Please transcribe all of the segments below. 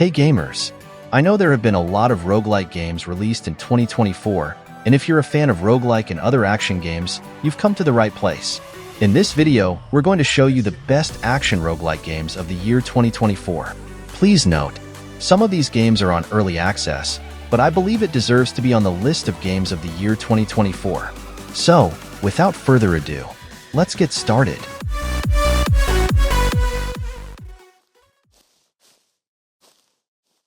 Hey gamers! I know there have been a lot of roguelike games released in 2024, and if you're a fan of roguelike and other action games, you've come to the right place. In this video, we're going to show you the best action roguelike games of the year 2024. Please note, some of these games are on early access, but I believe it deserves to be on the list of games of the year 2024. So, without further ado, let's get started.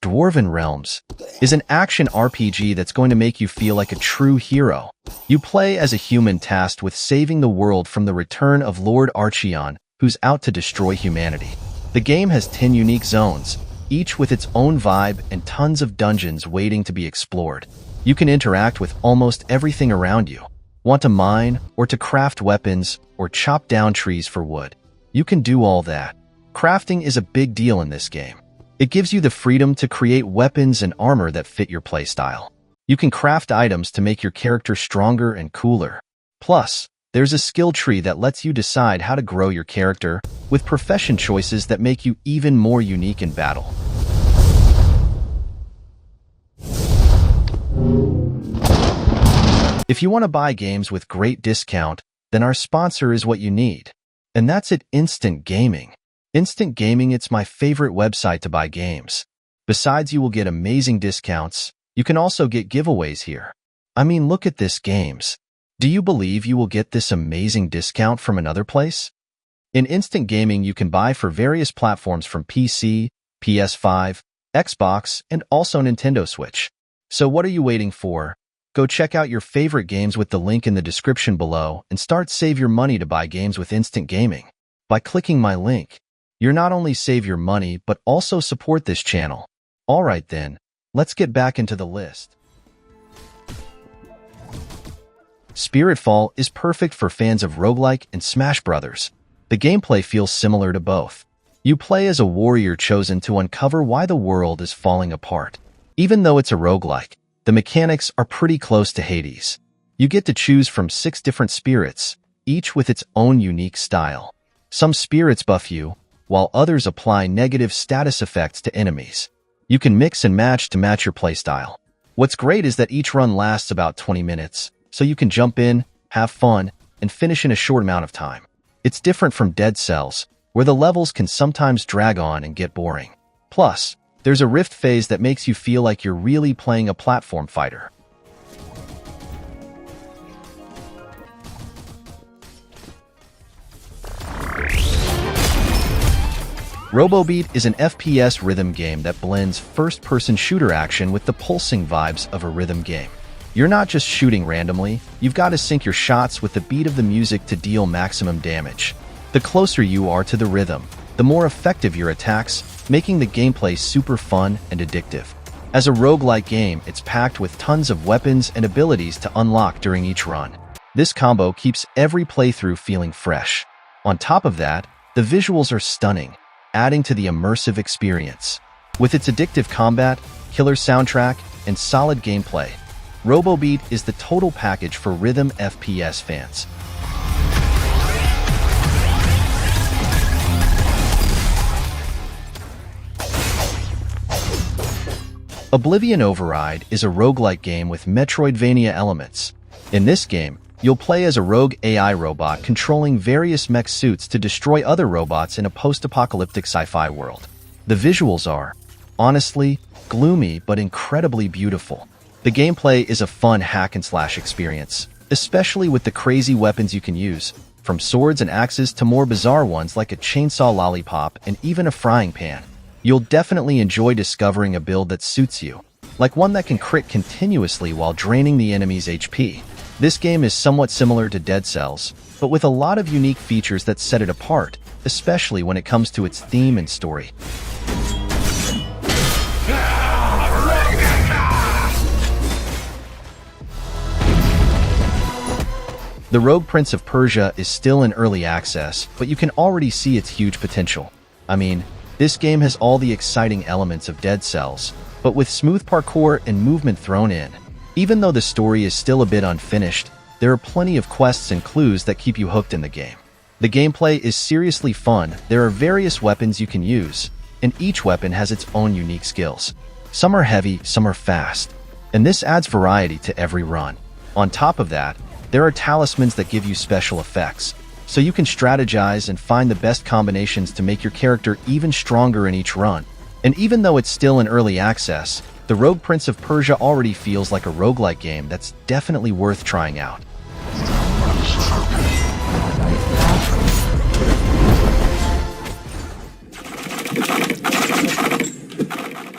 Dwarven Realms is an action RPG that's going to make you feel like a true hero. You play as a human tasked with saving the world from the return of Lord Archeon, who's out to destroy humanity. The game has 10 unique zones, each with its own vibe and tons of dungeons waiting to be explored. You can interact with almost everything around you. Want to mine, or to craft weapons, or chop down trees for wood? You can do all that. Crafting is a big deal in this game. It gives you the freedom to create weapons and armor that fit your playstyle. You can craft items to make your character stronger and cooler. Plus, there's a skill tree that lets you decide how to grow your character, with profession choices that make you even more unique in battle. If you want to buy games with great discount, then our sponsor is what you need. And that's at Instant Gaming. Instant Gaming, it's my favorite website to buy games. Besides, you will get amazing discounts. You can also get giveaways here. I mean, look at this games. Do you believe you will get this amazing discount from another place? In Instant Gaming, you can buy for various platforms from PC, PS5, Xbox, and also Nintendo Switch. So what are you waiting for? Go check out your favorite games with the link in the description below and start save your money to buy games with Instant Gaming. By clicking my link, you'll not only save your money, but also support this channel. Alright then, let's get back into the list. Spiritfall is perfect for fans of Roguelike and Smash Brothers. The gameplay feels similar to both. You play as a warrior chosen to uncover why the world is falling apart. Even though it's a roguelike, the mechanics are pretty close to Hades. You get to choose from 6 different spirits, each with its own unique style. Some spirits buff you, while others apply negative status effects to enemies. You can mix and match to match your playstyle. What's great is that each run lasts about 20 minutes, so you can jump in, have fun, and finish in a short amount of time. It's different from Dead Cells, where the levels can sometimes drag on and get boring. Plus, there's a rift phase that makes you feel like you're really playing a platform fighter. ROBOBEAT is an FPS rhythm game that blends first-person shooter action with the pulsing vibes of a rhythm game. You're not just shooting randomly, you've got to sync your shots with the beat of the music to deal maximum damage. The closer you are to the rhythm, the more effective your attacks, making the gameplay super fun and addictive. As a roguelike game, it's packed with tons of weapons and abilities to unlock during each run. This combo keeps every playthrough feeling fresh. On top of that, the visuals are stunning, adding to the immersive experience. With its addictive combat, killer soundtrack, and solid gameplay, ROBOBEAT is the total package for rhythm FPS fans. Oblivion Override is a roguelike game with Metroidvania elements. In this game, you'll play as a rogue AI robot controlling various mech suits to destroy other robots in a post-apocalyptic sci-fi world. The visuals are, honestly, gloomy but incredibly beautiful. The gameplay is a fun hack-and-slash experience, especially with the crazy weapons you can use, from swords and axes to more bizarre ones like a chainsaw lollipop and even a frying pan. You'll definitely enjoy discovering a build that suits you, like one that can crit continuously while draining the enemy's HP. This game is somewhat similar to Dead Cells, but with a lot of unique features that set it apart, especially when it comes to its theme and story. The Rogue Prince of Persia is still in early access, but you can already see its huge potential. I mean, this game has all the exciting elements of Dead Cells, but with smooth parkour and movement thrown in. Even though the story is still a bit unfinished, there are plenty of quests and clues that keep you hooked in the game. The gameplay is seriously fun. There are various weapons you can use, and each weapon has its own unique skills. Some are heavy, some are fast, and this adds variety to every run. On top of that, there are talismans that give you special effects, so you can strategize and find the best combinations to make your character even stronger in each run. And even though it's still in early access, the Rogue Prince of Persia already feels like a roguelike game that's definitely worth trying out.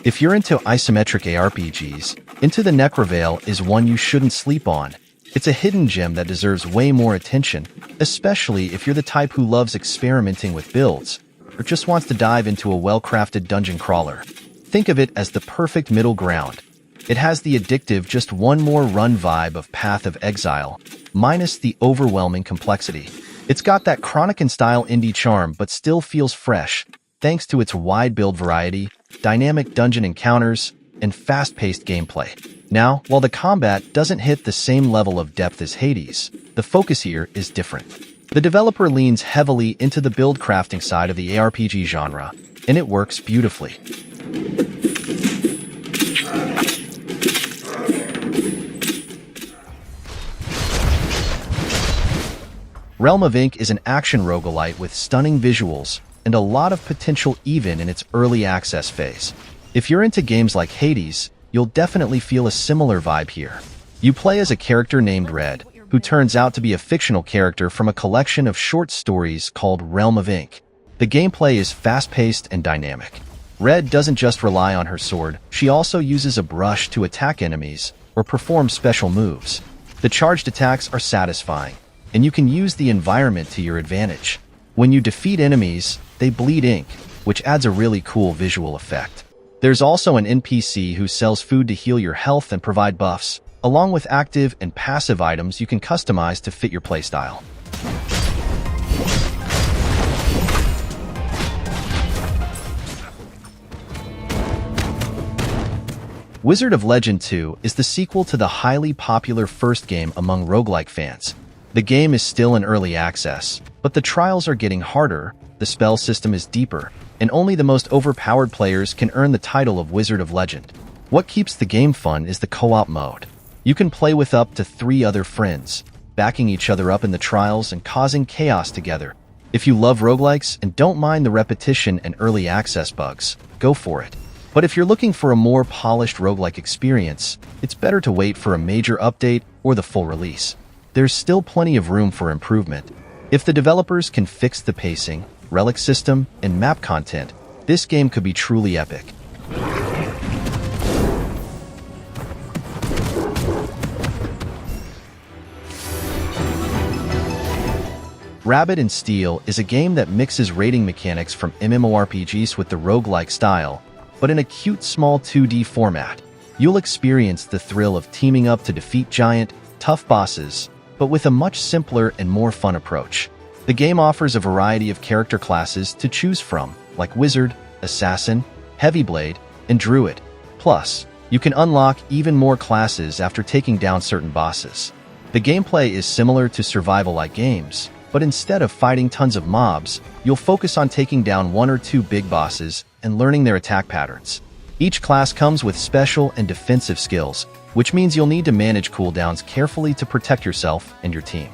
If you're into isometric ARPGs, Into the Necrovale is one you shouldn't sleep on. It's a hidden gem that deserves way more attention, especially if you're the type who loves experimenting with builds, or just wants to dive into a well-crafted dungeon crawler. Think of it as the perfect middle ground. It has the addictive just one more run vibe of Path of Exile, minus the overwhelming complexity. It's got that Chronican-style indie charm but still feels fresh, thanks to its wide build variety, dynamic dungeon encounters, and fast-paced gameplay. Now, while the combat doesn't hit the same level of depth as Hades, the focus here is different. The developer leans heavily into the build crafting side of the ARPG genre, and it works beautifully. Realm of Ink is an action roguelite with stunning visuals and a lot of potential even in its early access phase. If you're into games like Hades, you'll definitely feel a similar vibe here. You play as a character named Red, who turns out to be a fictional character from a collection of short stories called Realm of Ink. The gameplay is fast-paced and dynamic. Red doesn't just rely on her sword, she also uses a brush to attack enemies or perform special moves. The charged attacks are satisfying, and you can use the environment to your advantage. When you defeat enemies, they bleed ink, which adds a really cool visual effect. There's also an NPC who sells food to heal your health and provide buffs, along with active and passive items you can customize to fit your playstyle. Wizard of Legend 2 is the sequel to the highly popular first game among roguelike fans. The game is still in early access, but the trials are getting harder, the spell system is deeper, and only the most overpowered players can earn the title of Wizard of Legend. What keeps the game fun is the co-op mode. You can play with up to 3 other friends, backing each other up in the trials and causing chaos together. If you love roguelikes and don't mind the repetition and early access bugs, go for it. But if you're looking for a more polished roguelike experience, it's better to wait for a major update or the full release. There's still plenty of room for improvement. If the developers can fix the pacing, relic system, and map content, this game could be truly epic. Rabbit and Steel is a game that mixes raiding mechanics from MMORPGs with the roguelike style, but in a cute small 2D format. You'll experience the thrill of teaming up to defeat giant, tough bosses, but with a much simpler and more fun approach. The game offers a variety of character classes to choose from, like Wizard, Assassin, Heavyblade, and Druid. Plus, you can unlock even more classes after taking down certain bosses. The gameplay is similar to survival-like games, but instead of fighting tons of mobs, you'll focus on taking down 1 or 2 big bosses and learning their attack patterns. Each class comes with special and defensive skills, which means you'll need to manage cooldowns carefully to protect yourself and your team.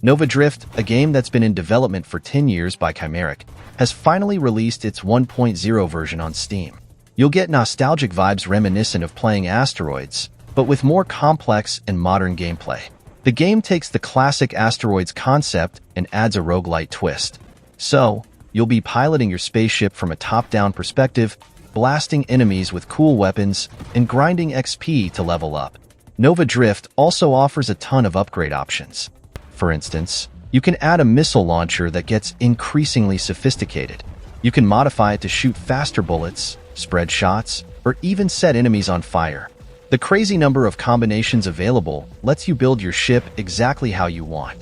Nova Drift, a game that's been in development for 10 years by Chimeric, has finally released its 1.0 version on Steam. You'll get nostalgic vibes reminiscent of playing Asteroids, but with more complex and modern gameplay. The game takes the classic Asteroids concept and adds a roguelite twist. So, you'll be piloting your spaceship from a top-down perspective, blasting enemies with cool weapons, and grinding XP to level up. Nova Drift also offers a ton of upgrade options. For instance, you can add a missile launcher that gets increasingly sophisticated. You can modify it to shoot faster bullets, spread shots, or even set enemies on fire. The crazy number of combinations available lets you build your ship exactly how you want.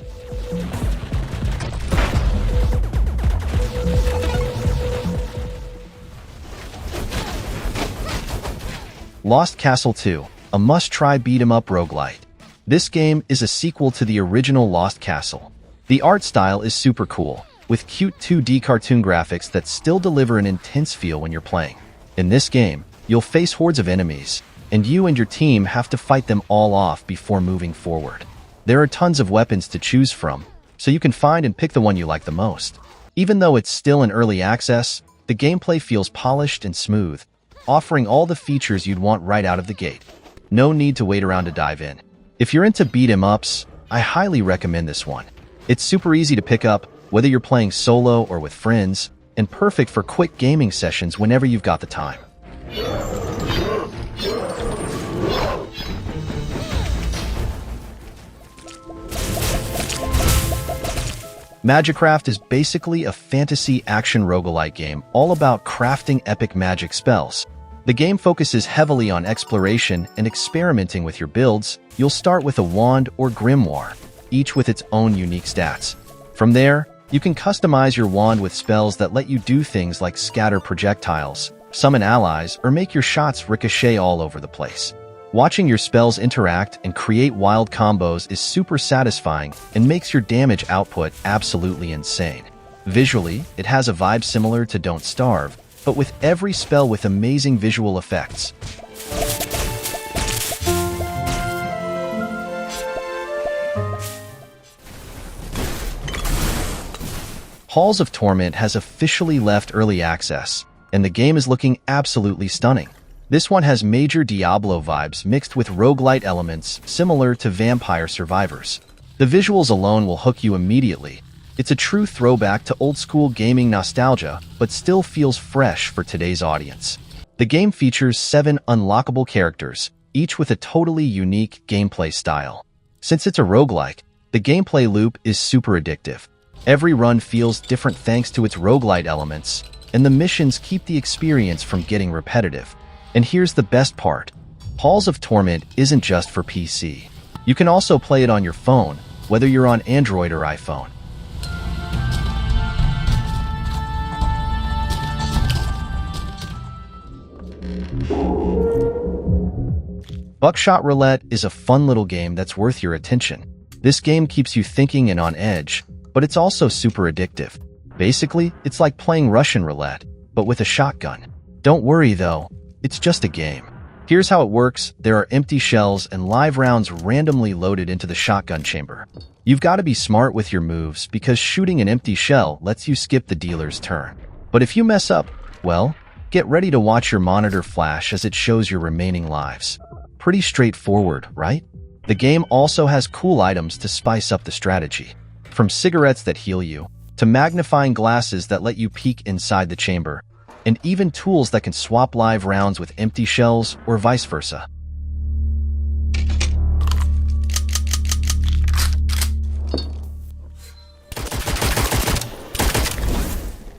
Lost Castle 2, a must-try beat-em-up roguelite. This game is a sequel to the original Lost Castle. The art style is super cool, with cute 2D cartoon graphics that still deliver an intense feel when you're playing. In this game, you'll face hordes of enemies, and you and your team have to fight them all off before moving forward. There are tons of weapons to choose from, so you can find and pick the one you like the most. Even though it's still in early access, the gameplay feels polished and smooth, offering all the features you'd want right out of the gate. No need to wait around to dive in. If you're into beat-em-ups, I highly recommend this one. It's super easy to pick up, whether you're playing solo or with friends, and perfect for quick gaming sessions whenever you've got the time. Magicraft is basically a fantasy action roguelike game all about crafting epic magic spells. The game focuses heavily on exploration and experimenting with your builds. You'll start with a wand or grimoire, each with its own unique stats. From there, you can customize your wand with spells that let you do things like scatter projectiles, summon allies, or make your shots ricochet all over the place. Watching your spells interact and create wild combos is super satisfying and makes your damage output absolutely insane. Visually, it has a vibe similar to Don't Starve, but with every spell with amazing visual effects. Halls of Torment has officially left early access, and the game is looking absolutely stunning. This one has major Diablo vibes mixed with roguelite elements similar to Vampire Survivors. The visuals alone will hook you immediately. It's a true throwback to old-school gaming nostalgia, but still feels fresh for today's audience. The game features 7 unlockable characters, each with a totally unique gameplay style. Since it's a roguelike, the gameplay loop is super addictive. Every run feels different thanks to its roguelite elements, and the missions keep the experience from getting repetitive. And here's the best part. Halls of Torment isn't just for PC. You can also play it on your phone, whether you're on Android or iPhone. Buckshot Roulette is a fun little game that's worth your attention. This game keeps you thinking and on edge, but it's also super addictive. Basically, it's like playing Russian roulette, but with a shotgun. Don't worry though, it's just a game. Here's how it works. There are empty shells and live rounds randomly loaded into the shotgun chamber. You've got to be smart with your moves because shooting an empty shell lets you skip the dealer's turn. But if you mess up, well, get ready to watch your monitor flash as it shows your remaining lives. Pretty straightforward, right? The game also has cool items to spice up the strategy. From cigarettes that heal you, to magnifying glasses that let you peek inside the chamber, and even tools that can swap live rounds with empty shells or vice versa.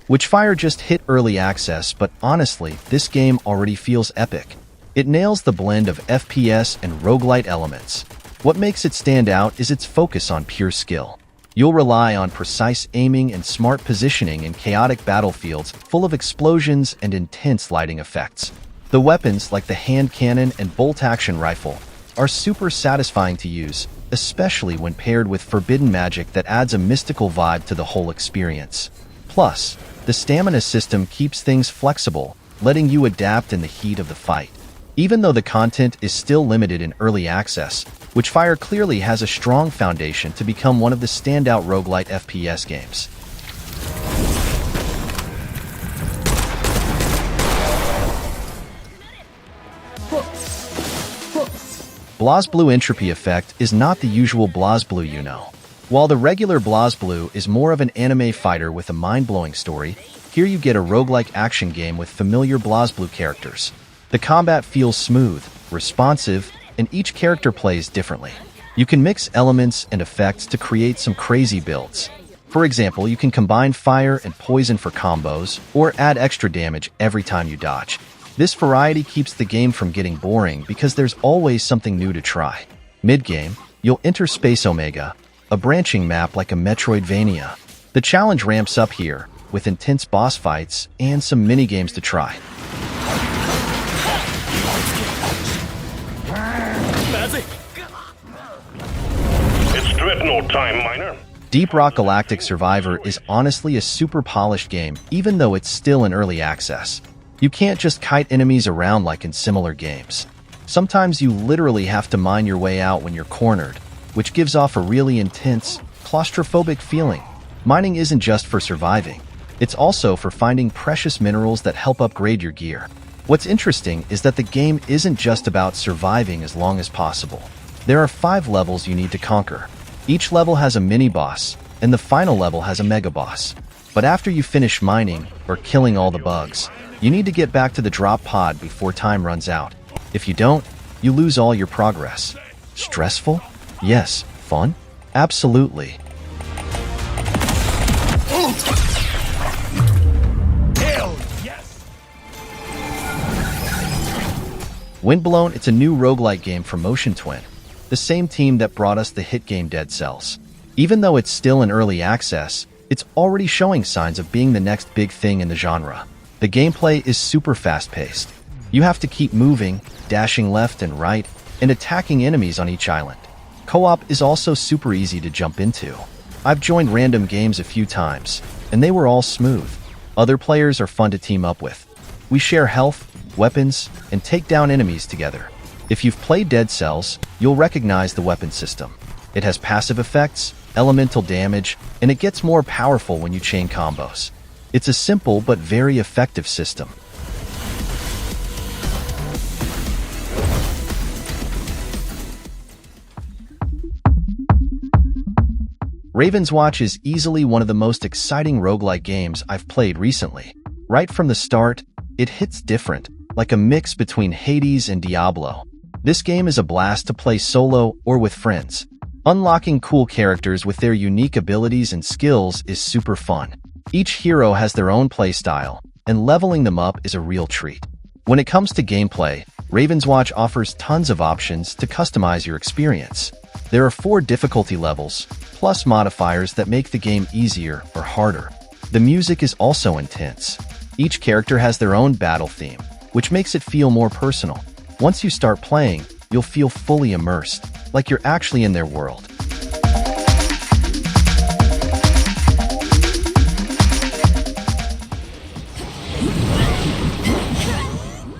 Witchfire just hit early access, but honestly, this game already feels epic. It nails the blend of FPS and roguelite elements. What makes it stand out is its focus on pure skill. You'll rely on precise aiming and smart positioning in chaotic battlefields full of explosions and intense lighting effects. The weapons, like the hand cannon and bolt-action rifle, are super satisfying to use, especially when paired with forbidden magic that adds a mystical vibe to the whole experience. Plus, the stamina system keeps things flexible, letting you adapt in the heat of the fight. Even though the content is still limited in early access, Witchfire clearly has a strong foundation to become one of the standout roguelite FPS games. BlazBlue Entropy effect is not the usual BlazBlue you know. While the regular BlazBlue is more of an anime fighter with a mind-blowing story, here you get a roguelike action game with familiar BlazBlue characters. The combat feels smooth, responsive, and each character plays differently. You can mix elements and effects to create some crazy builds. For example, you can combine fire and poison for combos, or add extra damage every time you dodge. This variety keeps the game from getting boring because there's always something new to try. Mid-game, you'll enter Space Omega, a branching map like a Metroidvania. The challenge ramps up here, with intense boss fights and some mini-games to try. bet no time, miner. Deep Rock Galactic Survivor is honestly a super polished game, even though it's still in early access. You can't just kite enemies around like in similar games. Sometimes you literally have to mine your way out when you're cornered, which gives off a really intense, claustrophobic feeling. Mining isn't just for surviving. It's also for finding precious minerals that help upgrade your gear. What's interesting is that the game isn't just about surviving as long as possible. There are 5 levels you need to conquer. Each level has a mini-boss, and the final level has a mega-boss. But after you finish mining, or killing all the bugs, you need to get back to the drop pod before time runs out. If you don't, you lose all your progress. Stressful? Yes. Fun? Absolutely. Hell yes! Windblown, it's a new roguelike game from Motion Twin, the same team that brought us the hit game Dead Cells. Even though it's still in early access, it's already showing signs of being the next big thing in the genre. The gameplay is super fast-paced. You have to keep moving, dashing left and right, and attacking enemies on each island. Co-op is also super easy to jump into. I've joined random games a few times, and they were all smooth. Other players are fun to team up with. We share health, weapons, and take down enemies together. If you've played Dead Cells, you'll recognize the weapon system. It has passive effects, elemental damage, and it gets more powerful when you chain combos. It's a simple but very effective system. Ravenswatch is easily one of the most exciting roguelike games I've played recently. Right from the start, it hits different, like a mix between Hades and Diablo. This game is a blast to play solo or with friends. Unlocking cool characters with their unique abilities and skills is super fun. Each hero has their own playstyle, and leveling them up is a real treat. When it comes to gameplay, Ravenswatch offers tons of options to customize your experience. There are 4 difficulty levels, plus modifiers that make the game easier or harder. The music is also intense. Each character has their own battle theme, which makes it feel more personal. Once you start playing, you'll feel fully immersed, like you're actually in their world.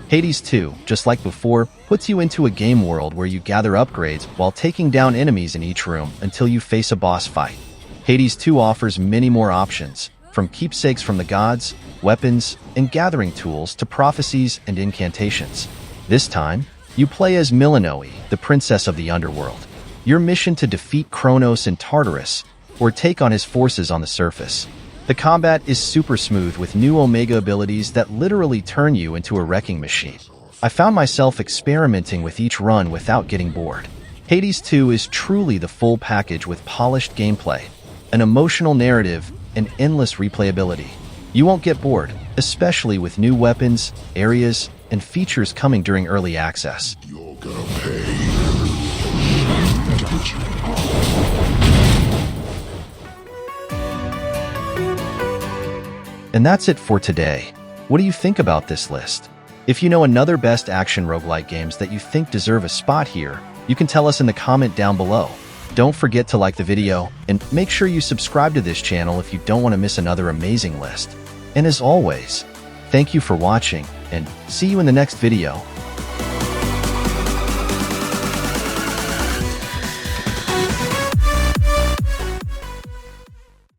Hades 2, just like before, puts you into a game world where you gather upgrades while taking down enemies in each room until you face a boss fight. Hades 2 offers many more options, from keepsakes from the gods, weapons, and gathering tools to prophecies and incantations. This time, you play as Milanoe, the princess of the underworld. Your mission to defeat Kronos in Tartarus, or take on his forces on the surface. The combat is super smooth with new Omega abilities that literally turn you into a wrecking machine. I found myself experimenting with each run without getting bored. Hades 2 is truly the full package with polished gameplay, an emotional narrative, and endless replayability. You won't get bored, especially with new weapons, areas, and features coming during early access. You're gonna pay. And that's it for today. What do you think about this list? If you know another best action roguelike games that you think deserve a spot here, you can tell us in the comment down below. Don't forget to like the video, and make sure you subscribe to this channel if you don't want to miss another amazing list. And as always, thank you for watching, and see you in the next video.